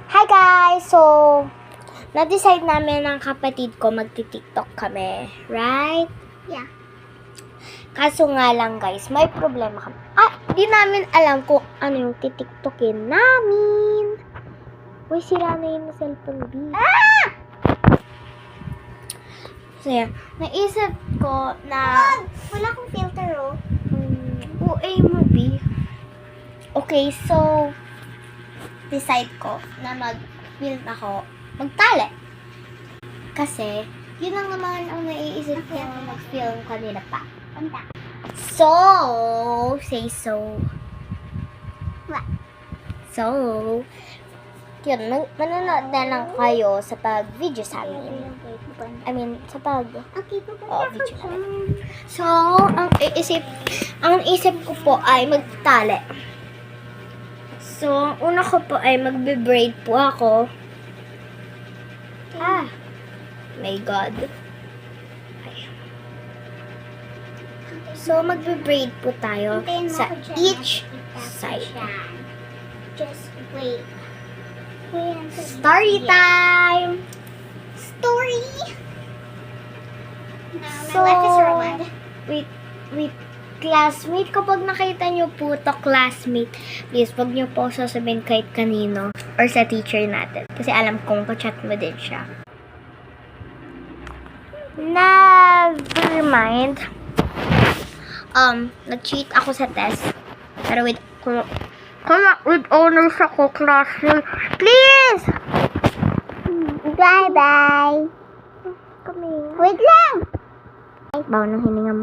Hi guys! So, na-decide namin ng kapatid ko magti-TikTok kami. Right? Yeah. Kaso nga lang guys, may problema kami. Di namin alam kung ano yung titiktokin namin. Uy, sira na yung cellphone B. So, yeah. Naisip ko na... Wala akong filter, oh. UA mo, B. Okay, so... decide ko na mag-film ako, magtali. Kasi, yun lang naman ang naiisip ko mag-film kanina pa. So, say so. What? So, yun, manonood na lang kayo sa pag-video sa amin. I mean, sa pag... Okay, video namin. So, ang isip ko po ay magtali. So, ang una ko po ay magbe-braid po ako. My God. So, magbe-braid po tayo sa each side. Just wait. Story time! Story! So, My life is ruined. Wait, classmate, kapag nakita nyo po to classmate, please, wag nyo po sasabihin kahit kanino or sa teacher natin. Kasi alam kong ka-chat mo din siya. Never mind. Nag-cheat ako sa test. Pero with honors ako, classmate. Please! Bye-bye. Come here. Wait lang! Bawa ng hininga mo.